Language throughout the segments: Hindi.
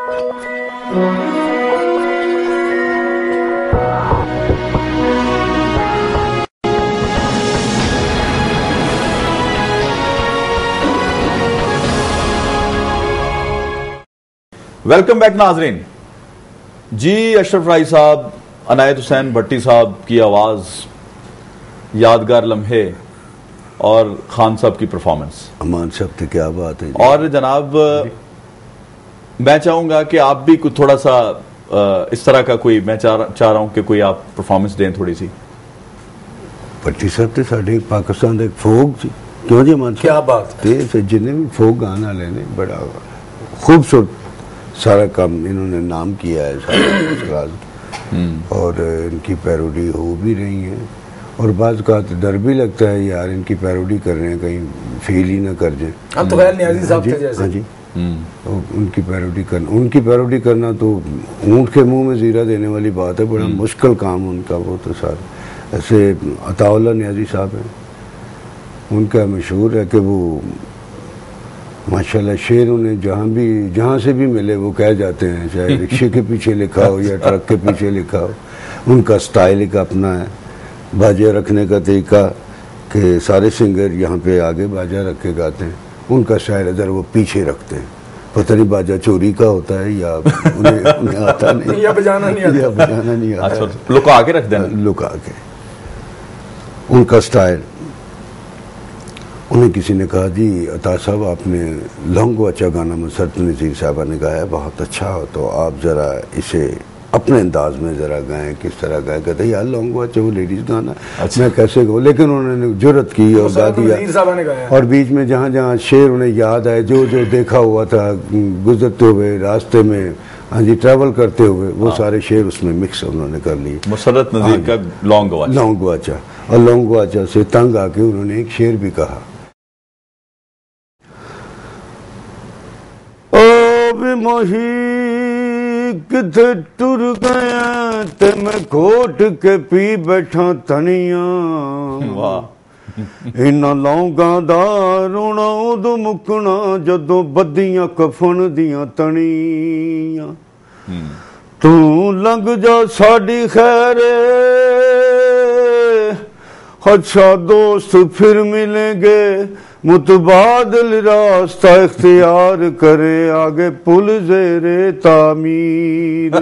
वेलकम बैक नाजरीन जी। अशरफ राई साहब, अनायत हुसैन भट्टी साहब की आवाज़, यादगार लम्हे और खान साहब की परफॉर्मेंस। अमान साहब की क्या बात है। और जनाब मैं चाहूँगा कि आप भी कुछ थोड़ा सा इस तरह का कोई, मैं चाह रहा हूँ कि कोई आप परफॉर्मेंस दें थोड़ी सी। भट्टी साहब तो साढ़े पाकिस्तान एक फोक सी, क्यों जी अमान साहब? क्या बात है। जिन्हें भी फोक गाना लेने बड़ा खूबसूरत सारा काम इन्होंने नाम किया है सारा और इनकी पैरोडी हो भी रही है और बाज़ का डर भी लगता है यार इनकी पैरोडी कर रहे हैं कहीं फेल ही ना कर जाए। हम तो खैर न्याजी साहब थे जैसे। हाँ जी। तो उनकी पैरोडी करना तो ऊँट के मुंह में जीरा देने वाली बात है, बड़ा मुश्किल काम उनका। वो तो सारा ऐसे अताउल्लाह न्याजी साहब हैं, उनका मशहूर है कि वो माशाल्लाह शेर उन्हें जहाँ से भी मिले वो कह जाते हैं, चाहे रिक्शे के पीछे लिखा हो या ट्रक के पीछे लिखा हो। उनका स्टाइल एक अपना है, बाजा रखने का तरीका कि सारे सिंगर यहाँ पे आगे बाजा रख के गाते हैं, उनका स्टाइल इधर वो पीछे रखते हैं। पता नहीं बाजा चोरी का होता है या उन्हें आता नहीं या बजाना नहीं आता। अच्छा, लुका के रख देना। लुका के उनका स्टाइल। उन्हें किसी ने कहा जी अता साहब आपने लॉन्ग वाचा गाना मुसरत नज़ीर साहबा ने गाया बहुत अच्छा हो, तो आप ज़रा इसे अपने अंदाज में ज़रा गाएं, किस तरह गाएं। कहते यार लॉन्ग वाचा वो लेडीज़ गाना। अच्छा। मैं कैसे गाऊँ, लेकिन उन्होंने जुर्रत की और गा दिया। और बीच में जहाँ जहाँ शेर उन्हें याद आए, जो जो देखा हुआ था गुजरते हुए रास्ते में, हाँ जी, ट्रैवल करते हुए, वो सारे शेर उसमें मिक्स उन्होंने कर लिए। मुसरत नज़ीर का लॉन्ग वाचा और लॉन्ग वाचा से तंग आके उन्होंने एक शेर भी कहा, मोही किथे टुर गया ते मैं घोट के पी बैठा तनिया। इन्ना लौंगा दा रोना उदों मुकना जदों बदियां कफन दियां तनिया। तू लंघ जा साडी खैरे, अच्छा दोस्त फिर मिलेंगे, मुतबादिल रास्ता इख्तियार करे, आगे पुल ज़ेरे तामीर।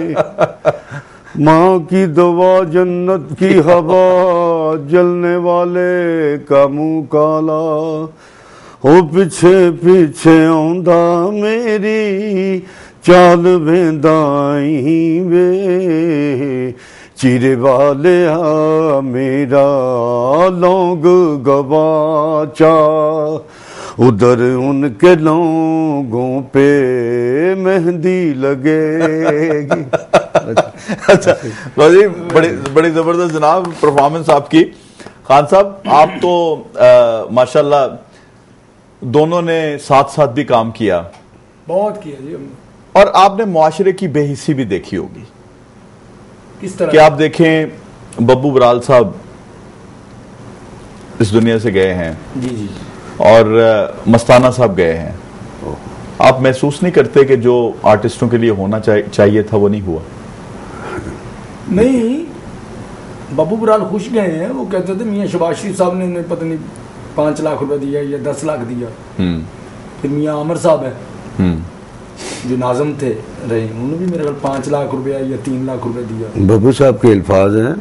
माँ की दवा जन्नत की हवा, जलने वाले का मुँह काला, हो पीछे पीछे आंदा मेरी चाल वेंदाई वे, चिरे वाले मेरा लौंग गवाचा, उधर उनके लौंगों पे मेहंदी लगेगी। अच्छा जी, बड़ी जबरदस्त जनाब परफॉर्मेंस आपकी। खान साहब आप तो माशाल्लाह दोनों ने साथ साथ भी काम किया, बहुत किया जी। और आपने मुआशरे की बेहिस्सी भी देखी होगी। किस तरह? कि आप देखें बब्बू बराल साहब इस दुनिया से गए हैं जी जी, और मस्ताना साहब गए हैं। आप महसूस नहीं करते कि जो आर्टिस्टों के लिए होना चाहिए था वो नहीं हुआ? नहीं, बब्बू बराल खुश गए हैं। वो कहते थे मियाँ शबाज शरीफ साहब ने पता नहीं 5 लाख रुपए दिया या 10 लाख दिया। फिर मियाँ आमर साहब है जो नाज़म थे रहे, उन्होंने भी मेरे ख्याल 5 लाख रुपया या 3 लाख रुपया दिया। बब्बू साहब के अल्फाज हैं,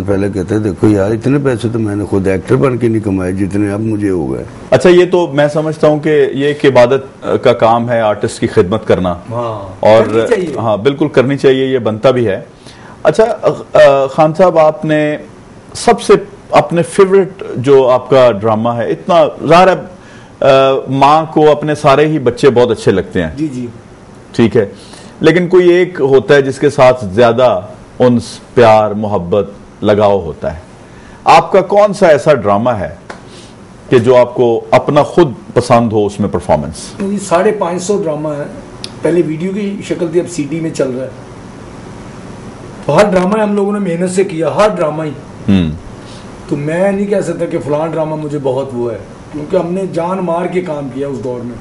पहले कहते देखो यार इतने पैसे तो मैंने खुद एक्टर बन के नहीं कमाए जितने अब मुझे हो गए। अच्छा, ये तो मैं समझता हूँ कि ये एक इबादत का काम है आर्टिस्ट की खिदमत करना। और हाँ बिल्कुल करनी चाहिए, ये बनता भी है। अच्छा खान साहब, आपने सबसे अपने फेवरेट जो आपका ड्रामा है, इतना ज़ाहिर है माँ को अपने सारे ही बच्चे बहुत अच्छे लगते हैं, जी जी ठीक है, लेकिन कोई एक होता है जिसके साथ ज्यादा उन्स, प्यार, मोहब्बत, लगाव होता है। आपका कौन सा ऐसा ड्रामा है कि जो आपको अपना खुद पसंद हो उसमें परफॉर्मेंस? 550 ड्रामा है, पहले वीडियो की शक्ल थी, अब सीडी में चल रहा है। तो हर ड्रामा हम लोगों ने मेहनत से किया, हर ड्रामा ही। तो मैं नहीं कह सकता कि फलां ड्रामा मुझे बहुत वो है, क्योंकि हमने जान मार के काम किया उस दौर में।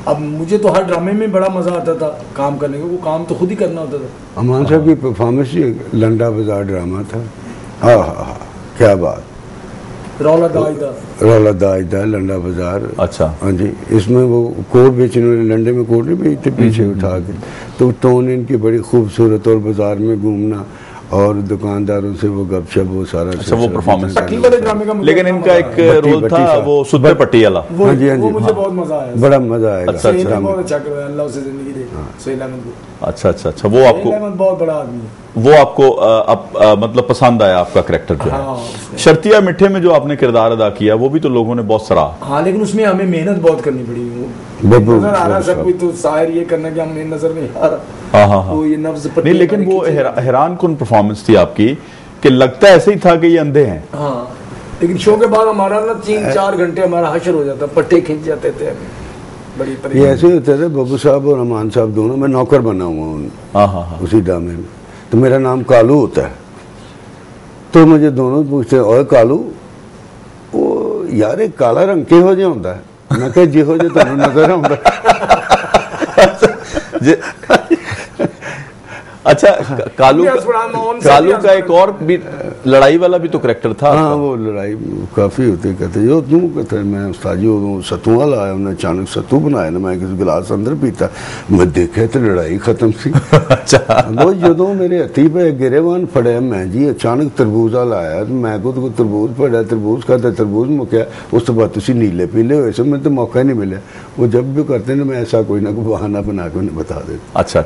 अब मुझे तो हर ड्रामे में बड़ा मजा आता था काम करने का, वो काम तो खुद ही करना होता था। अमान साहब की परफॉर्मेंस ही लंडा बाजार ड्रामा था। हाँ, क्या बात। रौला दाइदा लंडा बाजार। अच्छा। हाँ जी, इसमें वो कोट बेचने वाले लंडे में कोट नहीं बेचते पीछे उठा के, तो टोन इनकी बड़ी खूबसूरत और बाजार में घूमना और दुकानदारों से वो गपशप, वो सारा। अच्छा, वो परफॉर्मेंस। लेकिन इनका एक रोल था वो सुधर पट्टी वाला। हाँ जी, हाँ जी, मुझे बहुत मजा आया, बड़ा मजा आया। अच्छा, बहुत अच्छा करवाया, अल्लाह उसे जिंदगी दे सुहेल अहमद को। अच्छा अच्छा अच्छा, वो आपको बहुत बड़ा आदमी है, वो आपको मतलब पसंद आया आपका कैरेक्टर जो है। शर्तिया मिठे में जो आपने किरदार अदा किया वो भी तो लोगों ने बहुत सराहा। हाँ, लेकिन उसमें हमें मेहनत बहुत करनी पड़ी। नजर आ रहा सब कुछ तो शायर ये करना कि हमने नजर में आ रहा। हाँ, वो ये नफ्स नहीं, लेकिन वो हैरान कुन परफॉर्मेंस थी आपकी कि लगता ऐसे ही था कि ये अंधे हैं। हाँ, लेकिन शो के बाद हमारा ना 3-4 घंटे हमारा हशर हो जाता, पट्टे खींच जाते थे, बड़ी ये ऐसे ही होते थे। बब्बू साहब और अमान साहब दोनों, मैं नौकर बना हुआ हूँ उसी ड्रामे में, तो मेरा नाम कालू होता है, तो मुझे दोनों पूछते हैं, और कालू वो यार एक काला रंग के हो जाए होता है, मैं कह जिहो जो तुम नजर आता। अच्छा, कालू का एक और भी लड़ाई वाला भी तो करेक्टर था। हाँ, वो लड़ाई काफी होती, कहते जो तू कहते मैं उस्ताद जी सत्तू वाला आया, हमने अचानक सत्तू बनाया ना, मैं किसी गिलास अंदर पीता, मैं देखे तो लड़ाई खत्म सी। अच्छा। वो जो मेरे हथी पे गिरेवान फड़े, मैं जी अचानक तरबूज वाला आया, मैं को तरबूज फड़ा, तरबूज खाता, तरबूज मुक्या, उस तो बाद तुसी नीले पीले हुए से, मैं तो मौका ही नहीं मिला। वो जब भी करते ना, मैं ऐसा कोई ना कोई बहाना बना के उन्हें बता देता। अच्छा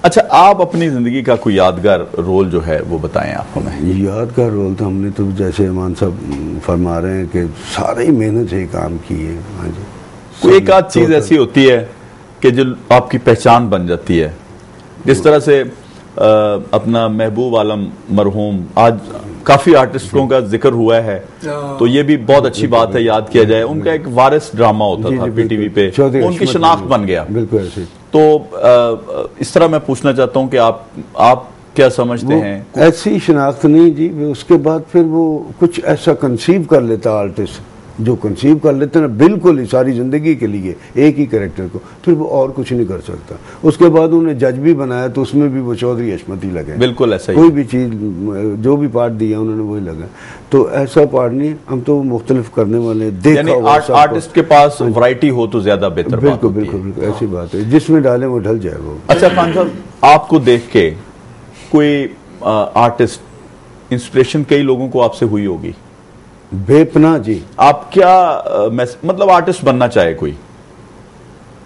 अच्छा, आप अपनी जिंदगी का कोई यादगार रोल जो है वो बताएं आप हमें। यादगार रोल तो हमने तो जैसे अमान साहब फरमा रहे हैं कि सारे ही मेहनत से काम की है। हाँ जी, कोई एक आध चीज ऐसी होती है कि जो आपकी पहचान बन जाती है, जिस तरह से अपना महबूब आलम मरहूम, आज काफी आर्टिस्टों का जिक्र हुआ है, तो ये भी बहुत अच्छी बात है याद किया जाए। उनका एक वारिस ड्रामा होता था पीटीवी पे, उनकी शनाख्त बन गया। बिल्कुल ऐसे। तो इस तरह मैं पूछना चाहता हूँ कि आप क्या समझते हैं? ऐसी शनाख्त नहीं जी, उसके बाद फिर वो कुछ ऐसा कंसीव कर लेता आर्टिस्ट, जो कंसीव कर लेते ना बिल्कुल ही सारी जिंदगी के लिए एक ही कैरेक्टर को, फिर वो और कुछ नहीं कर सकता। उसके बाद उन्हें जज भी बनाया, तो उसमें भी वो चौधरी हशमती लगे। बिल्कुल ऐसा ही, कोई भी चीज जो भी पार्ट दिया उन्होंने वही लगा। तो ऐसा पार्ट नहीं, हम तो मुख्तलिफ करने वाले देखा। आर्टिस्ट के पास वैरायटी हो तो ज्यादा बेहतर। बिल्कुल बिल्कुल बिल्कुल ऐसी बात है, जिसमें डाले वो ढल जाए वो। अच्छा खान साहब, आपको देख के कोई आर्टिस्ट इंस्पिरेशन कई लोगों को आपसे हुई होगी? बेपना जी। आप क्या मतलब आर्टिस्ट बनना चाहे कोई,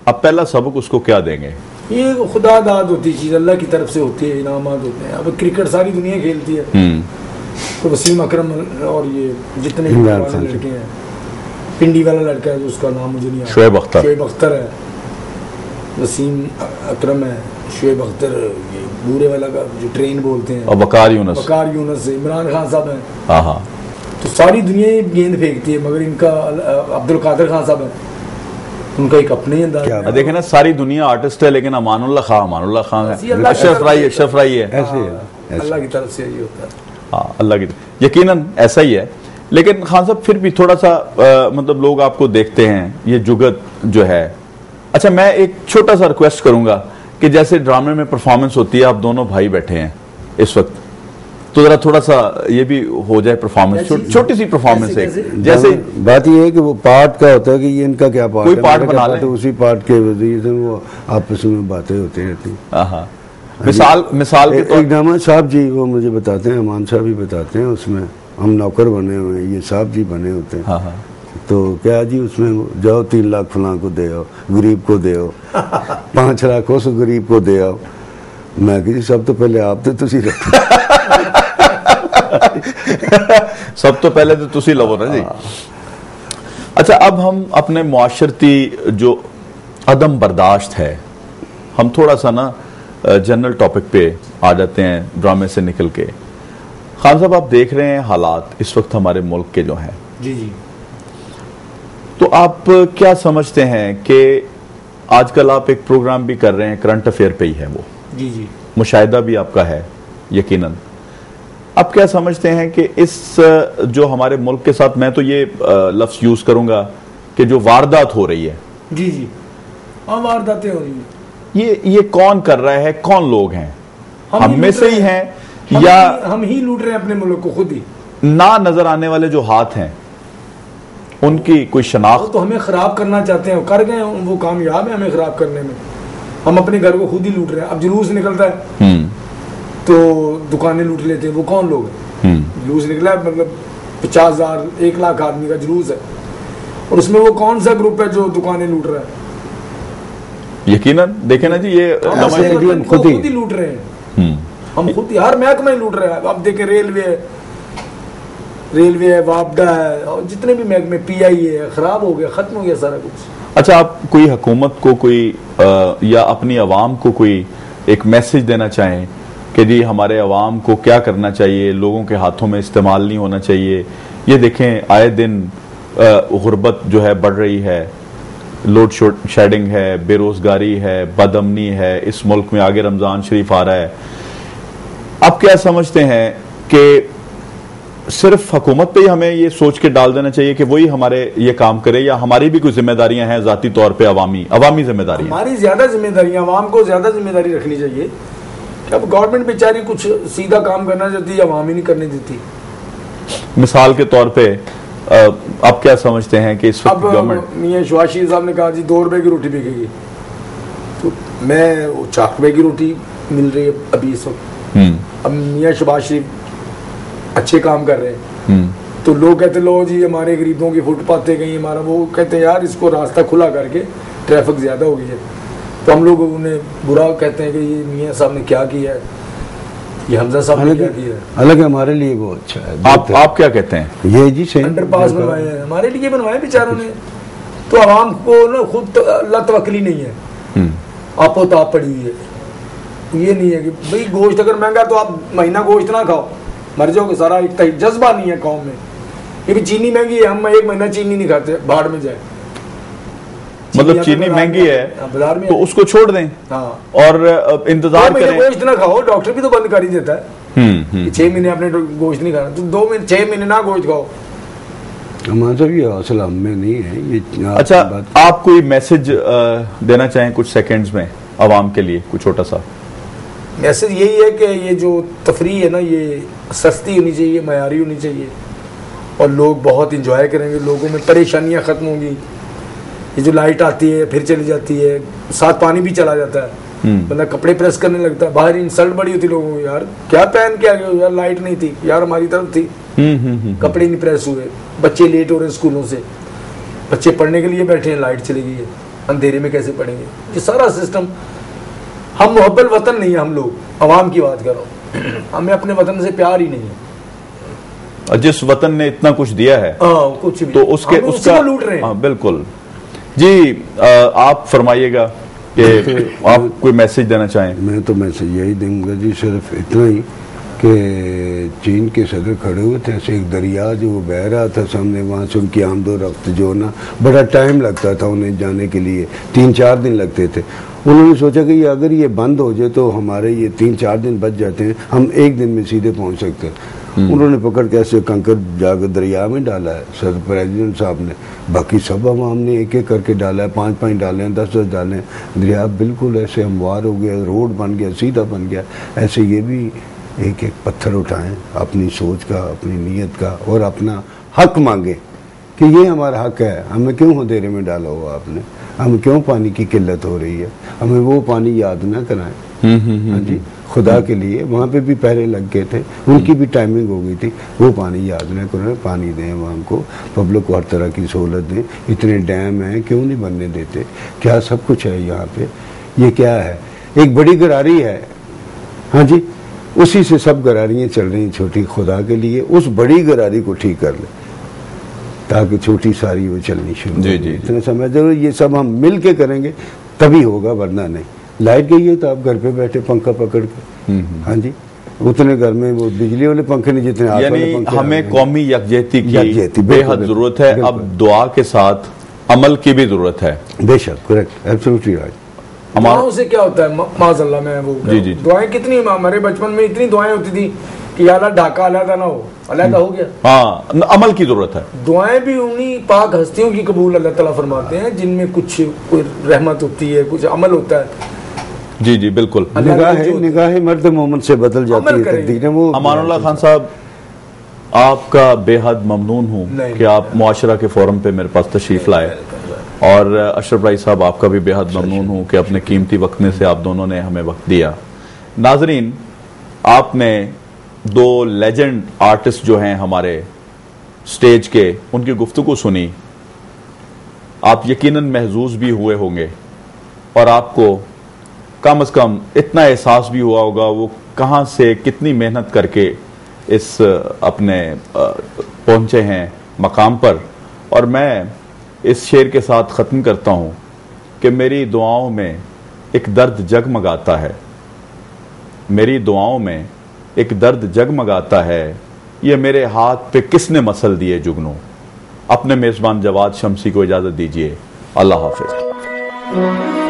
आप पहला सबक उसको क्या देंगे? ये खुदा दाद होती चीज, अल्लाह की तरफ से होती है, इनामात होते हैं। अब क्रिकेट सारी दुनिया खेलती है, तो वसीम अकरम और ये जितने लड़के हैं, पिंडी वाला लड़का है जो उसका नाम मुझे नहीं आता, शोएब अख्तर है, वसीम अकरम है, शोएब अख्तर, ये बूढ़े वाला का जो ट्रेन बोलते हैं, और वकार यूनुस, इमरान खान साहब हैं। हाँ, तो सारी दुनिया गेंद फेंकती है, मगर इनका अब्दुल कादिर खान साहब है, उनका एक अपने ही अंदाज। देखे ना, सारी दुनिया आर्टिस्ट है, लेकिन अमानुल्लाह खान है, अशरफ राई है, ऐसे अल्लाह की तरफ से यही होता है। हाँ, अल्लाह की, यकीनन ऐसा ही है। लेकिन खान साहब फिर भी थोड़ा सा मतलब लोग आपको देखते हैं, ये जुगत जो है। अच्छा, मैं एक छोटा सा रिक्वेस्ट करूंगा कि जैसे ड्रामे में परफॉर्मेंस होती है, आप दोनों भाई बैठे हैं इस वक्त, तो जरा थोड़ा सा ये भी हो जाए परफॉर्मेंस, छोटी सी परफॉर्मेंस है। जैसे बात ये है कि वो पार्ट का होता है कि ये इनका क्या पार्ट कोई है, पार्ट बना ले, तो उसी पार्ट के वजह से वो आपस में बातें होती रहती। मिसाल के एक ड्रामा साहब जी वो मुझे बताते हैं, अमान साहब भी बताते हैं, उसमें हम नौकर बने हुए हैं, ये साहब जी बने होते हैं। हाँ, तो क्या जी उसमें जाओ 3 लाख फलां को दे आओ, गरीब को दे आओ, 5 लाख उस गरीब को दे आओ। मैं कि सब तो पहले आप तो तुसी सब तो पहले तो तुसी लवो ना जी। अच्छा, अब हम अपने मुआशरती जो अदम बर्दाश्त है, हम थोड़ा सा ना जनरल टॉपिक पे आ जाते हैं ड्रामे से निकल के। खान साहब, आप देख रहे हैं हालात इस वक्त हमारे मुल्क के जो हैं, जी जी, तो आप क्या समझते हैं कि आजकल आप एक प्रोग्राम भी कर रहे हैं, करंट अफेयर पे ही है वो, जी जी, मुशाहिदा भी आपका है यकीनन। आप क्या समझते हैं कि इस जो हमारे मुल्क के साथ, मैं तो ये लफ्ज यूज करूंगा कि जो वारदात हो रही है, जी जी, हाँ वारदातें हो रही है। ये कौन कर रहा है, कौन लोग हैं? हम में से ही हैं या हम ही लूट रहे हैं अपने मुल्क को खुद ही? ना नजर आने वाले जो हाथ हैं उनकी कोई शनाख्त? तो हमें खराब करना चाहते हैं, कर गए वो कामयाब है हमें खराब करने में। हम अपने घर को खुद ही लूट रहे हैं। अब जुलूस निकलता है तो दुकानें लूट लेते हैं। वो कौन लोग हैं? जुलूस निकला है, मतलब 50,000 1 लाख आदमी का जुलूस है, और उसमें वो कौन सा ग्रुप है जो दुकानें लूट रहा है? यकीनन देखे ना जी, ये खुद ही लूट रहे हैं। हम खुद ही हर महकमा ही लूट रहे हैं। अब देखें रेलवे है, वापडा है, और जितने भी महकमे, PI है, खराब हो गया, खत्म हो गया सारा कुछ। अच्छा, आप कोई हुकूमत को कोई या अपनी आवाम को कोई एक मैसेज देना चाहें कि जी हमारे आवाम को क्या करना चाहिए, लोगों के हाथों में इस्तेमाल नहीं होना चाहिए? ये देखें आए दिन गुर्बत जो है बढ़ रही है, लोड शेडिंग है, बेरोजगारी है, बदअमनी है, इस मुल्क में आगे रमजान शरीफ आ रहा है। आप क्या समझते हैं कि सिर्फ हुकूमत पे ही हमें ये सोच के डाल देना चाहिए कि वही हमारे ये काम करे, या हमारी भी कुछ जिम्मेदारियां हैं जाती तौर पे, अवामी जिम्मेदारियां? हमारी ज्यादा जिम्मेदारियां, अवाम को ज्यादा जिम्मेदारी रखनी चाहिए। अब गवर्नमेंट बेचारी कुछ सीधा काम करना चाहती है, अवाम ही नहीं करने देती। मिसाल के तौर पे आप क्या समझते हैं कि इस वक्त गवर्नमेंट? मियां शहबाज शरीफ साहब ने कहा जी 2 रुपए की रोटी बिकेगी, तो मैं 4 रुपए की रोटी मिल रही है अभी इस वक्त। अब मियां शहबाज शरीफ अच्छे काम कर रहे हैं, तो लोग कहते लो जी हमारे गरीबों की फुटपाथें गई, हमारा वो कहते हैं यार इसको रास्ता खुला करके, ट्रैफिक ज्यादा हो गई है। तो हम लोग उन्हें बुरा कहते हैं कि ये मियां साहब ने क्या किया है, ये हमजा साहब ने क्या किया है। अलग हमारे लिए वो अच्छा है। आप क्या कहते हैं? ये जी सही अंडरपास बनवाए हैं, हमारे लिए बनवाए बेचारों ने। तो आवाम को ना खुद अल्लाह तवक्ली नहीं है, आपो ताप पड़ी हुई है। ये नहीं है कि भाई गोश्त अगर महंगा तो आप महीना गोश्त ना खाओ, मर जाओगे सारा। एक जज्बा नहीं है कौम में। ये भी चीनी महंगी है, हम 1 महीना चीनी नहीं खाते, बाढ़ में जाए। मतलब चीनी महंगी है बाजार में, तो उसको छोड़ दें। हाँ। और इंतजार करें। गोश्त ना खाओ, डॉक्टर भी तो बंद कर ही देता है। 6 महीने आपने गोश्त नहीं खाना, तो 2 महीने 6 महीने ना गोश्त खाओ। हमारा ये हौसला हमें नहीं है ये। अच्छा, आप कोई मैसेज देना चाहें कुछ सेकंड्स में आवाम के लिए, कुछ छोटा सा मैसेज? यही है कि ये जो तफरी है ना, ये सस्ती होनी चाहिए, मयारी होनी चाहिए, और लोग बहुत इंजॉय करेंगे, लोगों में परेशानियां खत्म होंगी। ये जो लाइट आती है फिर चली जाती है, साथ पानी भी चला जाता है, बंदा कपड़े प्रेस करने लगता है, बाहर इंसल्ट बड़ी होती लोगों को, यार क्या पहन के आ गए हो यार, लाइट नहीं थी यार, हमारी तरफ थी, कपड़े नहीं प्रेस हुए, बच्चे लेट हो रहे हैं स्कूलों से, बच्चे पढ़ने के लिए बैठे हैं, लाइट चली गई है, अंधेरे में कैसे पढ़ेंगे? ये सारा सिस्टम। हम मुहब्बल वतन नहीं है, हम लोग अवाम की बात करो, हमें अपने वतन से प्यार ही नहीं है। जिस वतन ने इतना कुछ दिया है कुछ भी, तो उसका लूट रहे हैं। बिल्कुल जी। आप फरमाइएगा कि आप कोई मैसेज देना चाहें। मैं तो मैसेज यही दूंगा जी, सिर्फ इतना ही कि चीन के सदर खड़े हुए थे, ऐसे एक दरिया जो बह रहा था सामने, वहाँ से उनकी आमदो रफ्त जो ना बड़ा टाइम लगता था उन्हें जाने के लिए, 3-4 दिन लगते थे। उन्होंने सोचा कि अगर ये बंद हो जाए तो हमारे ये 3-4 दिन बच जाते हैं, हम 1 दिन में सीधे पहुंच सकते हैं। उन्होंने पकड़ के ऐसे कंकर जाकर दरिया में डाला है सदर प्रेसिडेंट साहब ने, बाकी सब आवाम ने 1-1 करके डाला है, 5-5 डाले हैं, 10-10 डाले हैं। दरिया बिल्कुल ऐसे हमवार हो गया, रोड बन गया, सीधा बन गया। ऐसे ये भी 1-1 पत्थर उठाएं अपनी सोच का, अपनी नीयत का, और अपना हक मांगे कि ये हमारा हक है, हमें क्यों अंधेरे में डाला हुआ आपने, हमें क्यों पानी की किल्लत हो रही है, हमें वो पानी याद ना कराएं। हाँ जी, खुदा के लिए वहाँ पे भी पहरे लग गए थे, उनकी भी टाइमिंग हो गई थी, वो पानी याद ना करें, पानी दें वहाँ को, पब्लिक को हर तरह की सहूलत दें। इतने डैम हैं, क्यों नहीं बनने देते? क्या सब कुछ है यहाँ पे? ये क्या है? एक बड़ी गरारी है, हाँ जी, उसी से सब गरारियाँ चल रही हैं छोटी। खुदा के लिए उस बड़ी गरारी को ठीक कर ले ताकि छोटी सारी वो चलनी शुरू। जी जी, इतने समझ दो, ये सब हम मिल के करेंगे तभी होगा, वरना नहीं। लाइट गई है तो आप घर पे बैठे पंखा पकड़ के, हाँ जी, उतने घर में वो बिजली वाले पंखे नहीं जितने हाथ वाले पंखे। हमें कौमी यकजहती की बेहद जरूरत है। अब दुआ के साथ अमल की भी जरूरत है। बेशक, करेक्ट, एब्सोल्युटली राइट। दुआओं से क्या होता है? माज़अल्लाह में वो जी जी, दुआएं कितनी, हमारे बचपन में इतनी दुआएं होती थी कि अल्लाह ढाका अलहदा ना हो, अलहदा हो गया। हाँ, अमल की जरूरत है। दुआएं भी उन्हीं पाक हस्तियों की कबूल अल्लाह ताला फरमाते हैं जिनमें कुछ कोई रहमत होती है, कुछ अमल होता है। जी जी बिल्कुल। निगाह मर्द मोमन से बदल जाती है तकदीरें। वो अमानुल्लाह खान साहब, आपका बेहद ममनून हूँ कि आप मुआशरा के फोरम पे मेरे पास तशरीफ लाए, और अशरफ भाई साहब आपका भी बेहद ममनून हूँ कि अपने कीमती वक्त में से आप दोनों ने हमें वक्त दिया। नाजरीन, आपने दो लेजेंड आर्टिस्ट जो हैं हमारे स्टेज के, उनकी गुफ्तगू सुनी। आप यकीनन महजूज भी हुए होंगे और आपको कम से कम इतना एहसास भी हुआ होगा वो कहाँ से कितनी मेहनत करके इस अपने पहुँचे हैं मकाम पर। और मैं इस शेर के साथ ख़त्म करता हूँ कि मेरी दुआओं में एक दर्द जगमगाता है, मेरी दुआओं में एक दर्द जगमगाता है, ये मेरे हाथ पे किसने मसल दिए जुगनू। अपने मेज़बान जवाद शमसी को इजाज़त दीजिए। अल्लाह हाफ़िज़।